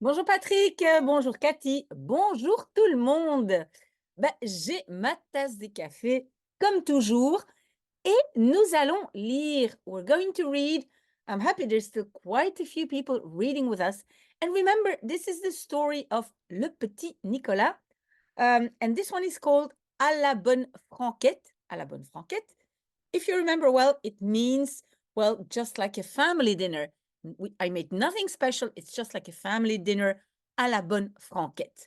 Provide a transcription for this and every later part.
Bonjour Patrick, bonjour Cathy, bonjour tout le monde. J'ai ma tasse de café comme toujours et nous allons lire. We're going to read. I'm happy there's still quite a few people reading with us. And remember, this is the story of Le Petit Nicolas. And this one is called À la bonne franquette. À la bonne franquette. If you remember well, it means, well, just like a family dinner. I made nothing special. It's just like a family dinner à la bonne franquette.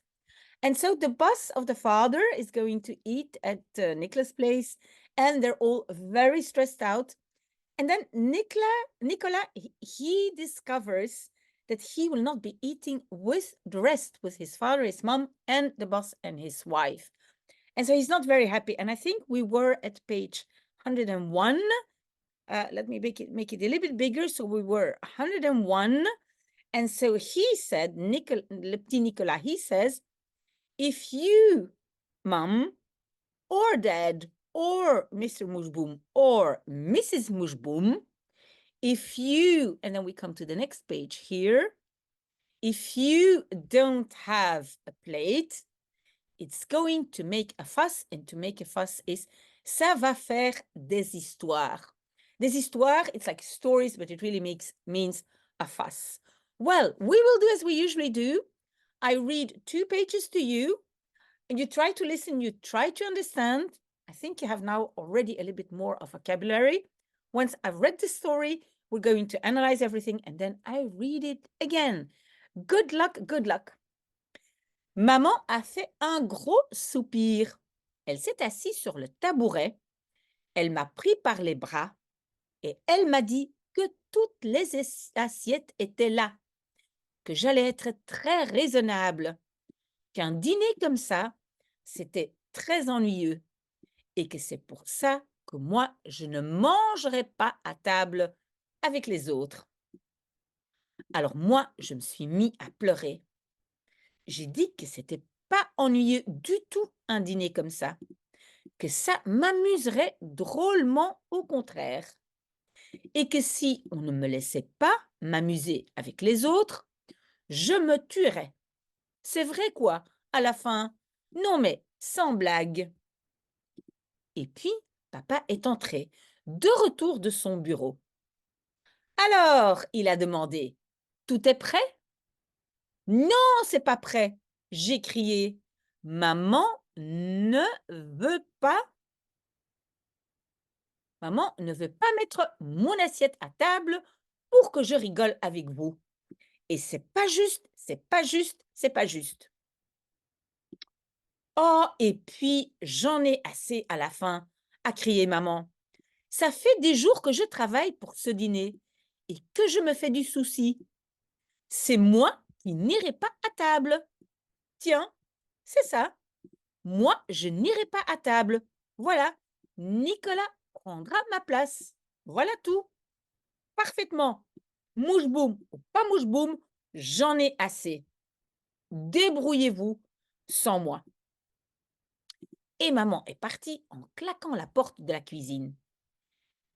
And so the boss of the father is going to eat at Nicholas' place, and they're all very stressed out. And then Nicola, he discovers that he will not be eating with the rest, with his father, his mom, and the boss and his wife. And so he's not very happy. And I think we were at page 101. Let me make it a little bit bigger. So we were 101. And so he said, Le Petit Nicolas, he says, if you, mom, or dad, or Mr. Mushboom, or Mrs. Mushboom, if you, and then we come to the next page here, if you don't have a plate, it's going to make a fuss, and to make a fuss is ça va faire des histoires. Des histoires, it's like stories, but it really means a fuss. Well, we will do as we usually do. I read 2 pages to you, and you try to listen, you try to understand. I think you have now already a little bit more of vocabulary. Once I've read the story, we're going to analyze everything, and then I read it again. Good luck, good luck. Maman a fait un gros soupir. Elle s'est assise sur le tabouret. Elle m'a pris par les bras et elle m'a dit que toutes les assiettes étaient là, que j'allais être très raisonnable, qu'un dîner comme ça, c'était très ennuyeux et que c'est pour ça que moi, je ne mangerai pas à table avec les autres. Alors moi, je me suis mis à pleurer. J'ai dit que c'était pas ennuyeux du tout un dîner comme ça, que ça m'amuserait drôlement au contraire, et que si on ne me laissait pas m'amuser avec les autres, je me tuerais. C'est vrai quoi, à la fin? Non mais, sans blague. Et puis, papa est entré, de retour de son bureau. Alors, il a demandé, tout est prêt? Non, c'est pas prêt, j'ai crié. Maman ne veut pas Maman ne veut pas mettre mon assiette à table pour que je rigole avec vous. Et c'est pas juste, c'est pas juste, c'est pas juste. Oh, et puis j'en ai assez à la fin, a crié maman. Ça fait des jours que je travaille pour ce dîner et que je me fais du souci. C'est moi qui n'irai pas à table. Tiens, c'est ça. Moi, je n'irai pas à table. Voilà, Nicolas prendra ma place. Voilà tout. Parfaitement. Mouche-boum ou pas mouche-boum, j'en ai assez. Débrouillez-vous sans moi. Et maman est partie en claquant la porte de la cuisine.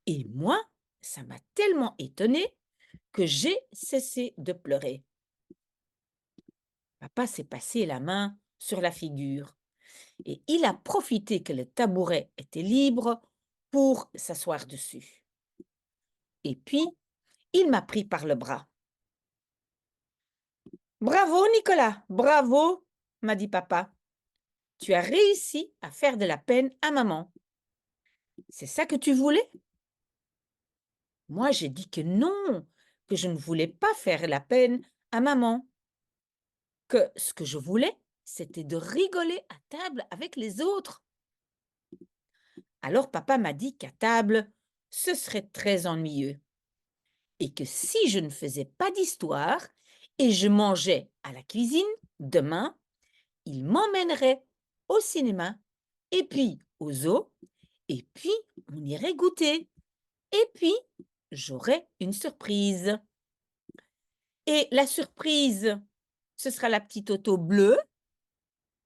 Et moi, ça m'a tellement étonnée que j'ai cessé de pleurer. Papa s'est passé la main sur la figure et il a profité que le tabouret était libre pour s'asseoir dessus. Et puis, il m'a pris par le bras. Bravo, Nicolas, bravo, m'a dit papa. Tu as réussi à faire de la peine à maman. C'est ça que tu voulais? Moi, j'ai dit que non, que je ne voulais pas faire la peine à maman, que ce que je voulais, c'était de rigoler à table avec les autres. Alors papa m'a dit qu'à table, ce serait très ennuyeux et que si je ne faisais pas d'histoire et je mangeais à la cuisine, demain, il m'emmènerait au cinéma et puis au zoo et puis on irait goûter. Et puis, j'aurai une surprise. Et la surprise, ce sera la petite auto bleue.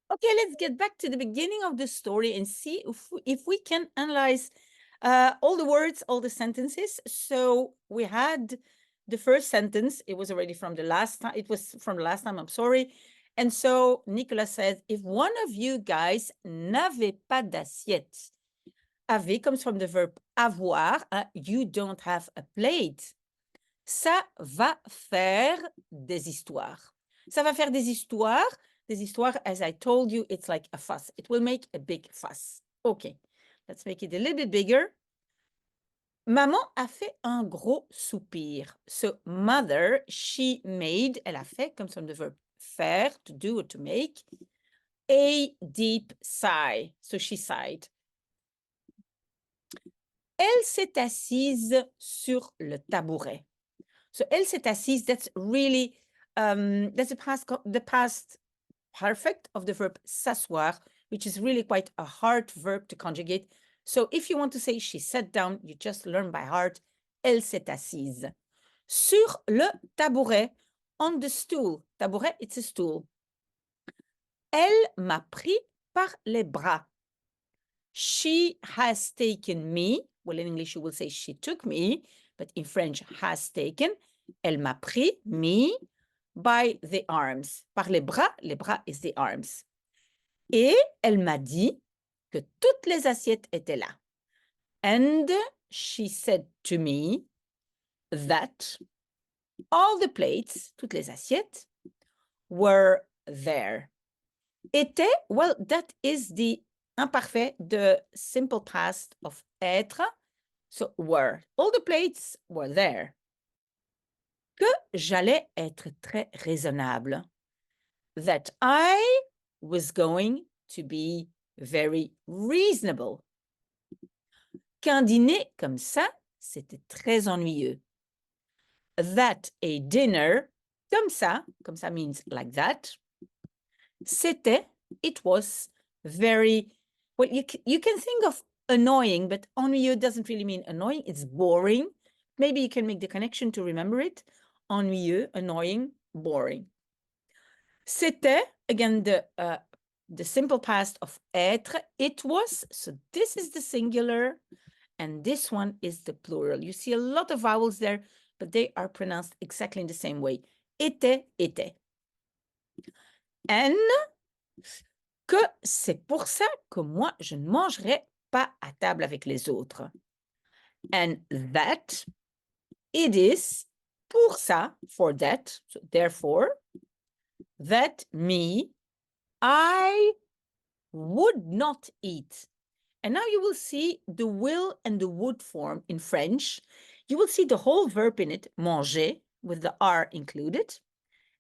Okay, let's get back to the beginning of the story and see if we can analyze all the words, all the sentences. So we had the first sentence. It was already from the last time. It was from the last time, I'm sorry. And so Nicolas says, if one of you guys n'avait pas d'assiette, avait comes from the verb avoir, you don't have a plate. Ça va faire des histoires. Ça va faire des histoires. Des histoires, as I told you, it's like a fuss. It will make a big fuss. Okay, let's make it a little bit bigger. Maman a fait un gros soupir. So mother, she made, elle a fait, comes from the verb faire, to do or to make, a deep sigh. So she sighed. Elle s'est assise sur le tabouret. So elle s'est assise, that's really, that's the past perfect of the verb s'asseoir, which is really quite a hard verb to conjugate. So if you want to say she sat down, you just learn by heart, elle s'est assise. Sur le tabouret, on the stool. Tabouret, it's a stool. Elle m'a pris par les bras. She has taken me. Well, in English, you will say she took me, but in French, has taken. Elle m'a pris, me, by the arms. Par les bras is the arms. Et elle m'a dit que toutes les assiettes étaient là. And she said to me that all the plates, toutes les assiettes, were there. Était, well, that is the imparfait, the simple past of être. So were. All the plates were there. Que j'allais être très raisonnable. That I was going to be very reasonable. Qu'un dîner comme ça, c'était très ennuyeux. That a dinner, comme ça means like that, c'était, it was very, well, you can think of annoying, but ennuyeux doesn't really mean annoying, it's boring. Maybe you can make the connection to remember it. Ennuyeux, annoying, boring. C'était, again, the simple past of être, it was, so this is the singular, and this one is the plural. You see a lot of vowels there, but they are pronounced exactly in the same way. Était, était. And que c'est pour ça que moi, je ne mangerai pas à table avec les autres. And that, it is, pour ça, for that, so therefore, that me, I would not eat. And now you will see the will and the would form in French. You will see the whole verb in it, manger, with the R included.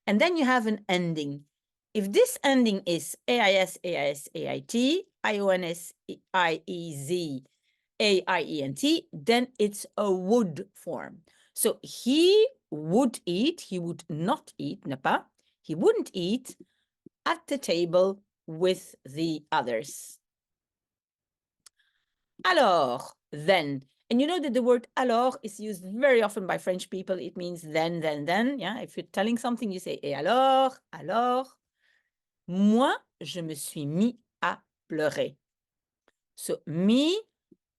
And then you have an ending. If this ending is AIS, AIS, AIT, IONS, IEZ, AIENT, then it's a would form. So he would eat, he would not eat, n'est pas? He wouldn't eat at the table with the others. Alors, then. And you know that the word alors is used very often by French people. It means then. Yeah, if you're telling something, you say et alors. Moi, je me suis mis à pleurer. So, me,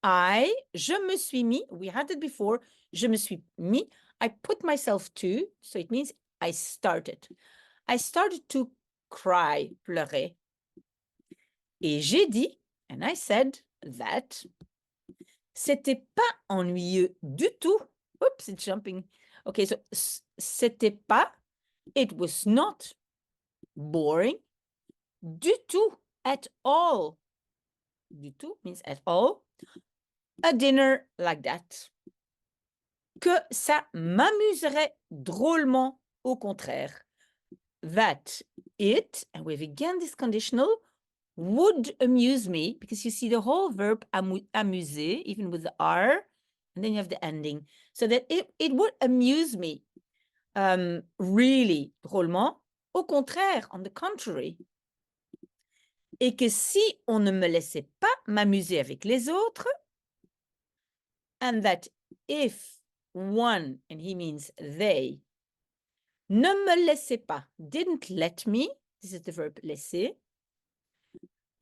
I, je me suis mis, we had it before, je me suis mis, I put myself to, so it means I started. I started to cry, pleurer. Et j'ai dit, and I said that, c'était pas ennuyeux du tout. Oops, it's jumping. Okay, so c'était pas, it was not boring, du tout, at all. Du tout means at all. A dinner like that. Que ça m'amuserait drôlement, au contraire. That it, and we've again this conditional, would amuse me, because you see the whole verb amuser, even with the R, and then you have the ending. So that it would amuse me, really, drôlement. Au contraire, on the contrary. Et que si on ne me laissait pas m'amuser avec les autres, and that if one, and he means they, ne me laissait pas, didn't let me, this is the verb laisser,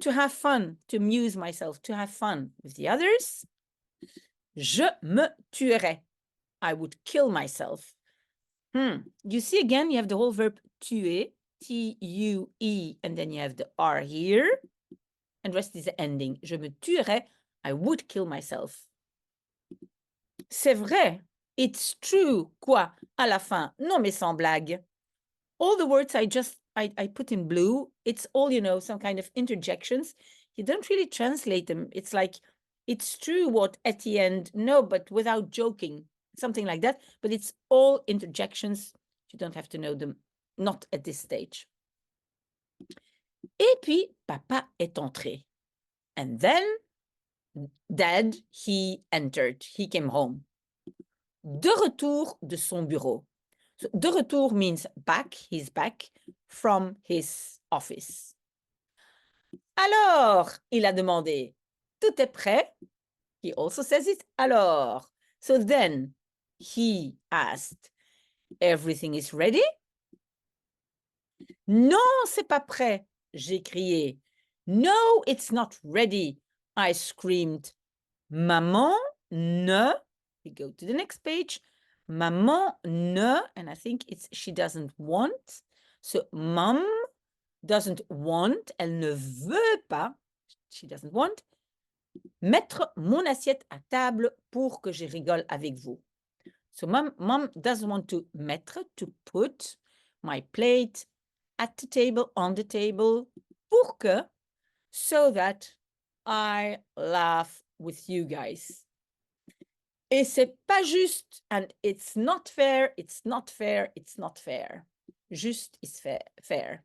to have fun, to amuse myself, to have fun with the others, je me tuerais. I would kill myself. You see again, you have the whole verb tuer, T-U-E, and then you have the R here. And rest is the ending. Je me tuerais, I would kill myself. C'est vrai. It's true. Quoi? À la fin. Non, mais sans blague. All the words I put in blue, it's all, you know, some kind of interjections. You don't really translate them. It's like, it's true what at the end, no, but without joking, something like that. But it's all interjections. You don't have to know them, not at this stage. Et puis, papa est entré. And then, dad, he entered. He came home. De retour de son bureau. So, de retour means back, he's back from his office. Alors, il a demandé, tout est prêt? He also says it, alors. So then, he asked, everything is ready? Non, c'est pas prêt, j'ai crié. No, it's not ready, I screamed. Maman ne, we go to the next page. Maman ne, and I think it's she doesn't want. So, mom doesn't want, elle ne veut pas, she doesn't want, mettre mon assiette à table pour que je rigole avec vous. So, mom doesn't want to mettre, to put my plate at the table, on the table, pour que, so that I laugh with you guys. Et c'est pas juste, and it's not fair, it's not fair, it's not fair. Juste is fair.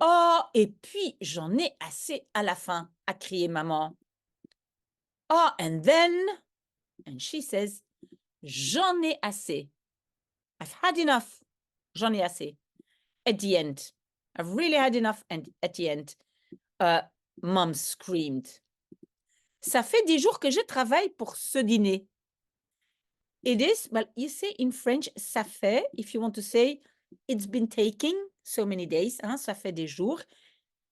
Oh, et puis j'en ai assez à la fin, a crié maman. Oh, and then, and she says, j'en ai assez. I've had enough. J'en ai assez. At the end, I've really had enough. And at the end, mom screamed. Ça fait 10 jours que je travaille pour ce dîner. It is, well, you say in French, ça fait, if you want to say, it's been taking so many days, hein, ça fait des jours.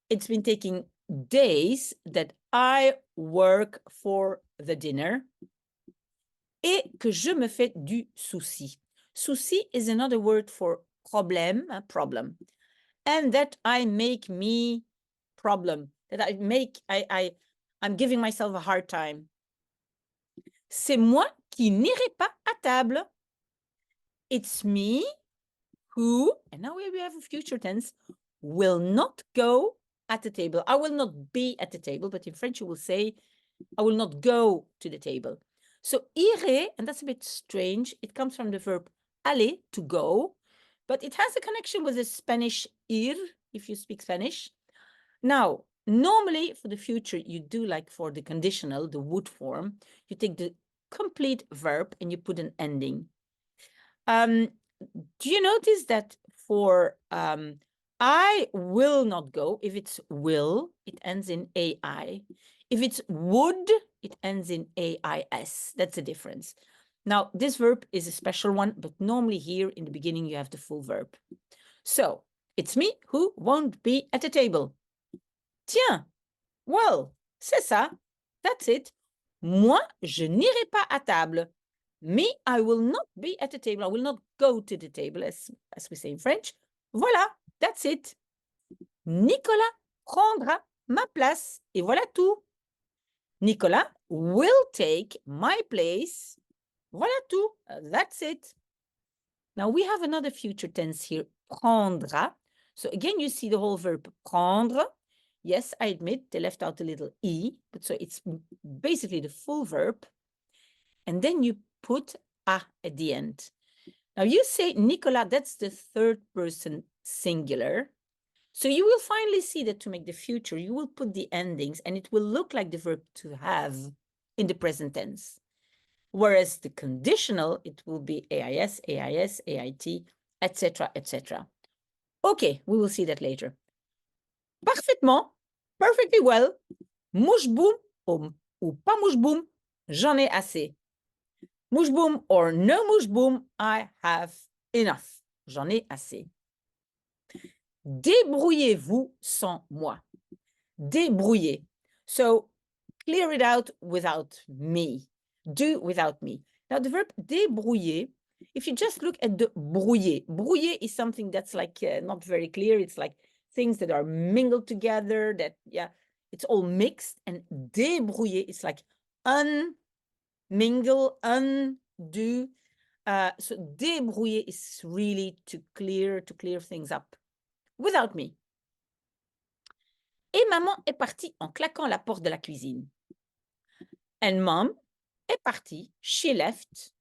It's been taking days that I work for the dinner. Et que je me fais du souci. Souci is another word for problem, problem. And that I make me problem. That I make, I'm giving myself a hard time. C'est moi qui n'irai pas à table. It's me who, and now we have a future tense, will not go at the table. I will not be at the table, but in French you will say, I will not go to the table. So iré, and that's a bit strange, it comes from the verb aller, to go, but it has a connection with the Spanish ir, if you speak Spanish. Now, normally for the future, you do like for the conditional, the would form, you take the complete verb and you put an ending. Do you notice that for I will not go, if it's will, it ends in AI. If it's would, it ends in AIS. That's the difference. Now, this verb is a special one, but normally here in the beginning, you have the full verb. So, it's me who won't be at the table. Tiens, well, c'est ça. That's it. Moi, je n'irai pas à table. Me, I will not be at the table. I will not go to the table, as we say in French. Voilà, that's it. Nicolas prendra ma place. Et voilà tout. Nicolas will take my place. Voilà tout. That's it. Now we have another future tense here, prendra. So again, you see the whole verb prendre. Yes, I admit they left out a little E, but so it's basically the full verb. And then you put a at the end. Now you say Nicolas, that's the third person singular. So you will finally see that to make the future, you will put the endings and it will look like the verb to have in the present tense. Whereas the conditional, it will be AIS, AIS, AIT, etc., etc. Okay, we will see that later. Parfaitement, perfectly well. Mouche boum ou pas mouche boum, j'en ai assez. Mouche boum or no mouche boum, I have enough. J'en ai assez. Débrouillez-vous sans moi. Débrouiller. So clear it out without me. Do without me. Now, the verb débrouiller, if you just look at the brouiller, brouiller is something that's like not very clear. It's like things that are mingled together, that, yeah, it's all mixed. And débrouiller is like unmingle, undo. So débrouiller is really to clear things up without me. Et maman est partie en claquant la porte de la cuisine. And mom est partie, she left,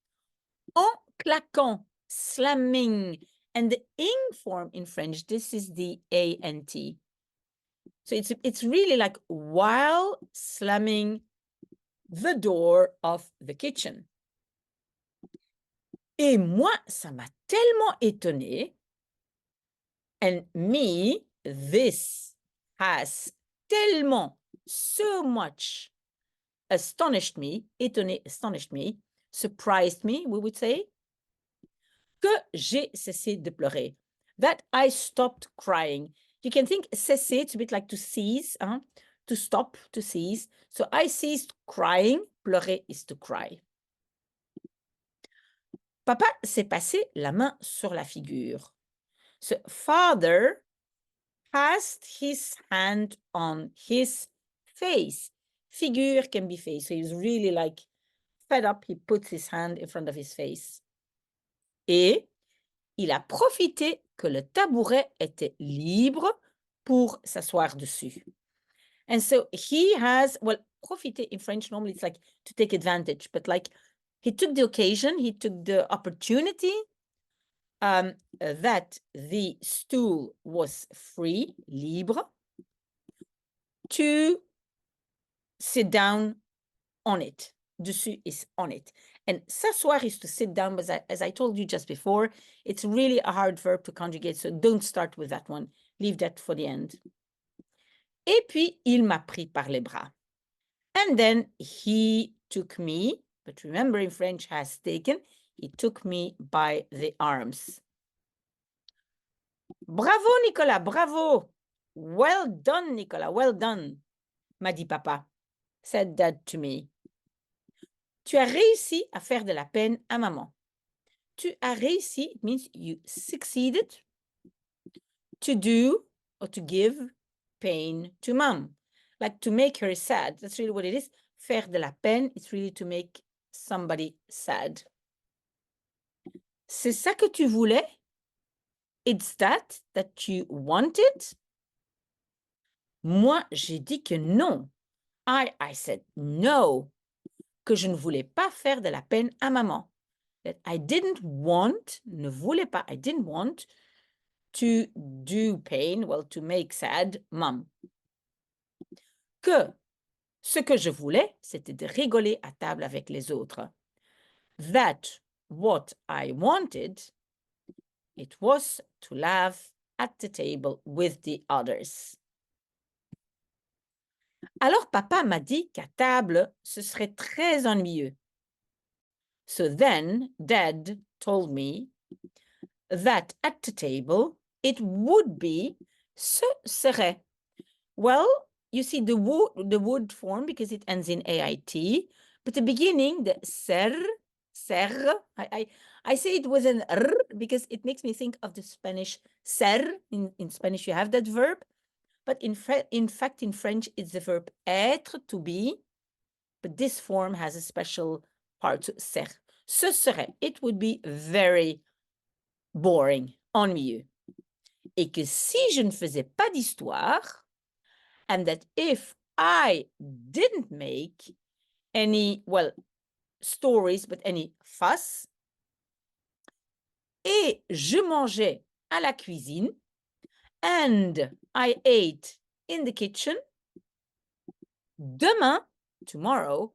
en claquant, slamming. And the ing form in French, this is the A-N-T. So it's really like while slamming the door of the kitchen. Et moi, ça m'a tellement étonnée. And me, this has tellement, so much astonished me, étonné, astonished me, surprised me, we would say, que j'ai cessé de pleurer. That I stopped crying. You can think cesser, it's a bit like to cease, hein? To stop, to cease. So I ceased crying. Pleurer is to cry. Papa s'est passé la main sur la figure. So father passed his hand on his face. Figure can be face. So he's really like fed up. He puts his hand in front of his face. Et il a profité que le tabouret était libre pour s'asseoir dessus. And so he has, well, profiter in French, normally it's like to take advantage, but like he took the occasion, he took the opportunity that the stool was free, libre, to sit down on it. Dessus is on it. And s'asseoir is to sit down, but as I told you just before, it's really a hard verb to conjugate, so don't start with that one. Leave that for the end. Et puis, il m'a pris par les bras. And then he took me, but remember in French has taken, he took me by the arms. Bravo, Nicolas, bravo. Well done, Nicolas, well done, m'a dit papa. Said Dad to me. Tu as réussi à faire de la peine à maman. Tu as réussi, it means you succeeded to do or to give pain to mom. Like to make her sad. That's really what it is. Faire de la peine, it's really to make somebody sad. C'est ça que tu voulais? It's that you wanted? Moi, j'ai dit que non. I said no. Que je ne voulais pas faire de la peine à maman. That I didn't want, ne voulais pas, I didn't want to do pain, well, to make sad mom. Que ce que je voulais, c'était de rigoler à table avec les autres. That what I wanted, it was to laugh at the table with the others. Alors papa m'a dit qu'à table, ce serait très ennuyeux. So then Dad told me that at the table, it would be, ce serait. Well, you see the would form because it ends in AIT, but the beginning, the ser, I say it with an r because it makes me think of the Spanish ser. In Spanish, you have that verb, but in fact, in French, it's the verb être, to be, but this form has a special part, ser. Ce serait, it would be very boring, ennuyeux. Et que si je ne faisais pas d'histoire, and that if I didn't make any, well, stories, but any fuss, et je mangeais à la cuisine, and I ate in the kitchen, demain, tomorrow,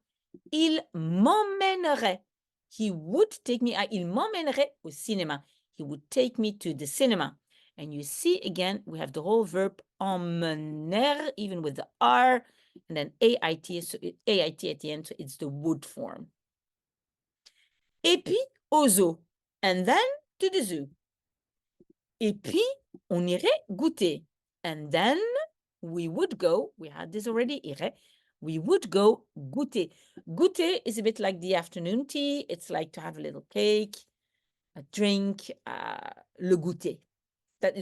il m'emmènerait. He would take me, il m'emmènerait au cinéma. He would take me to the cinema. And you see, again, we have the whole verb emmener, even with the R, and then AIT, so AIT at the end, so it's the would form. Et puis, au zoo. And then to the zoo. Et puis, on irait goûter. And then we would go, we had this already, irait, we would go goûter. Goûter is a bit like the afternoon tea. It's like to have a little cake, a drink, le goûter.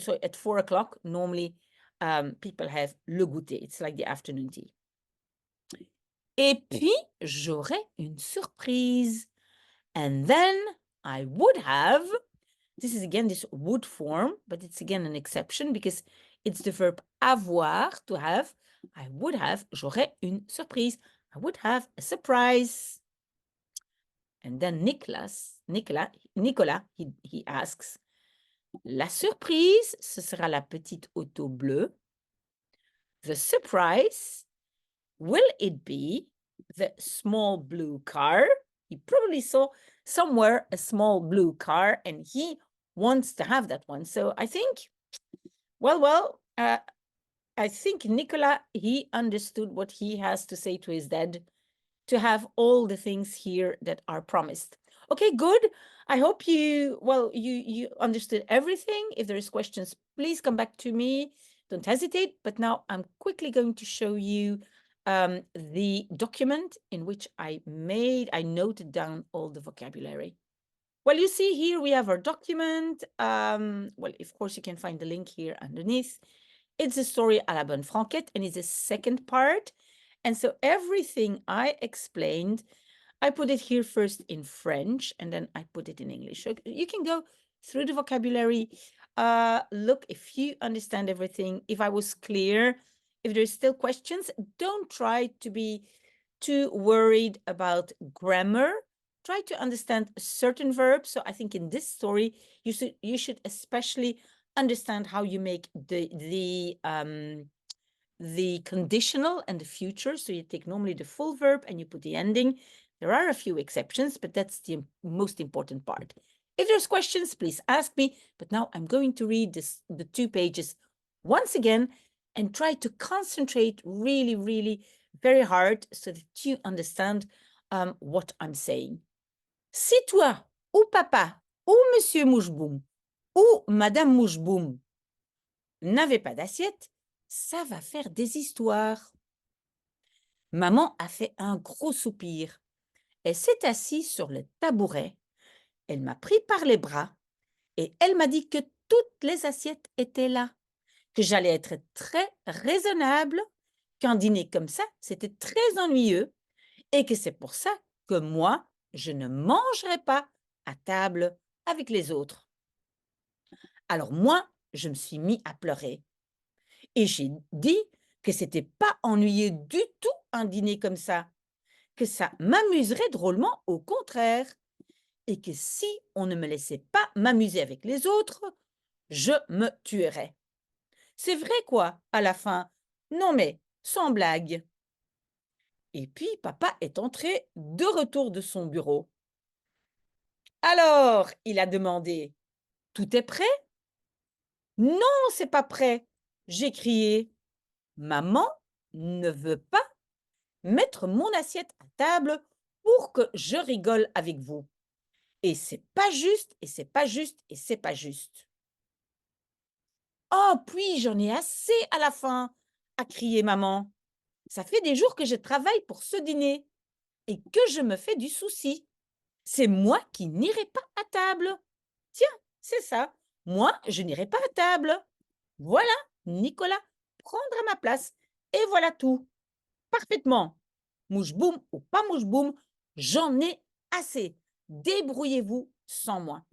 So at 4 o'clock, normally people have le goûter. It's like the afternoon tea. Et puis, j'aurais une surprise. And then I would have, this is again this would form, but it's again an exception because it's the verb avoir, to have. I would have, j'aurais une surprise. I would have a surprise. And then Nicolas, he asks, la surprise, ce sera la petite auto bleue. The surprise, will it be the small blue car? He probably saw somewhere a small blue car and he wants to have that one. So I think, I think Nicolas, he understood what he has to say to his dad to have all the things here that are promised. Okay, good. I hope you understood everything. If there is questions, please come back to me. Don't hesitate. But now I'm quickly going to show you the document in which I noted down all the vocabulary. Well, you see here we have our document. Well, of course, you can find the link here underneath. It's a story à la bonne franquette, and it's a second part. And so everything I explained, I put it here first in French, and then I put it in English. So you can go through the vocabulary. Look, if you understand everything, if I was clear, if there's still questions, don't try to be too worried about grammar. Try to understand certain verbs. So I think in this story, you should especially understand how you make the conditional and the future. So you take normally the full verb and you put the ending. There are a few exceptions, but that's the most important part. If there's questions, please ask me. But now I'm going to read the 2 pages once again and try to concentrate really, really very hard so that you understand what I'm saying. Si toi, ou papa, ou Monsieur Moucheboum, ou Madame Moucheboum n'avez pas d'assiette, ça va faire des histoires. Maman a fait un gros soupir. Elle s'est assise sur le tabouret. Elle m'a pris par les bras et elle m'a dit que toutes les assiettes étaient là, que j'allais être très raisonnable, qu'un dîner comme ça, c'était très ennuyeux et que c'est pour ça que moi, je ne mangerai pas à table avec les autres. Alors moi, je me suis mis à pleurer et j'ai dit que c'était pas ennuyeux du tout un dîner comme ça, que ça m'amuserait drôlement au contraire, et que si on ne me laissait pas m'amuser avec les autres, je me tuerais. C'est vrai quoi, à la fin? Non mais, sans blague. Et puis papa est entré de retour de son bureau. Alors, il a demandé, tout est prêt? Non, c'est pas prêt, j'ai crié. Maman ne veut pas mettre mon assiette à table pour que je rigole avec vous. Et c'est pas juste, et c'est pas juste, et c'est pas juste. Oh, puis j'en ai assez à la fin, a crié maman. Ça fait des jours que je travaille pour ce dîner et que je me fais du souci. C'est moi qui n'irai pas à table. Tiens, c'est ça. Moi, je n'irai pas à table. Voilà, Nicolas prendra ma place. Et voilà tout. Parfaitement. Mouche-boum ou pas mouche-boum, j'en ai assez. Débrouillez-vous sans moi.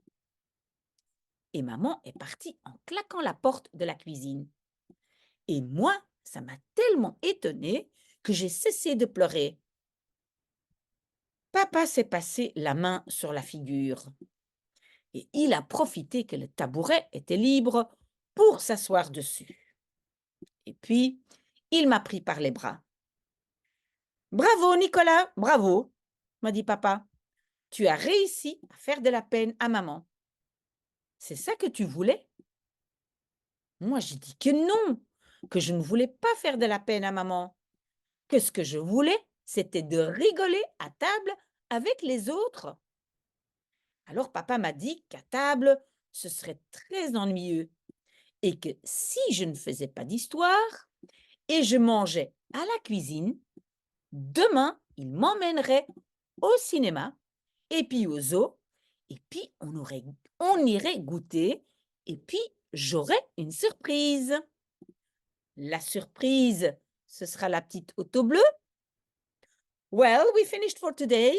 Et maman est partie en claquant la porte de la cuisine. Et moi, ça m'a tellement étonnée que j'ai cessé de pleurer. Papa s'est passé la main sur la figure et il a profité que le tabouret était libre pour s'asseoir dessus. Et puis, il m'a pris par les bras. Bravo, Nicolas, bravo, m'a dit papa. Tu as réussi à faire de la peine à maman. C'est ça que tu voulais? Moi, j'ai dit que non, que je ne voulais pas faire de la peine à maman, que ce que je voulais, c'était de rigoler à table avec les autres. Alors papa m'a dit qu'à table, ce serait très ennuyeux et que si je ne faisais pas d'histoire et je mangeais à la cuisine, Demain, il m'emmènerait au cinéma et puis au zoo et puis on irait goûter et puis j'aurais une surprise. La surprise, ce sera la petite auto bleue. Well, we finished for today.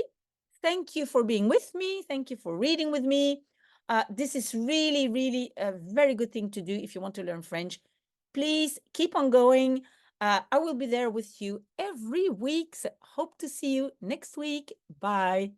Thank you for being with me. Thank you for reading with me. This is really, really a very good thing to do if you want to learn French. Please keep on going. I will be there with you every week. So hope to see you next week. Bye.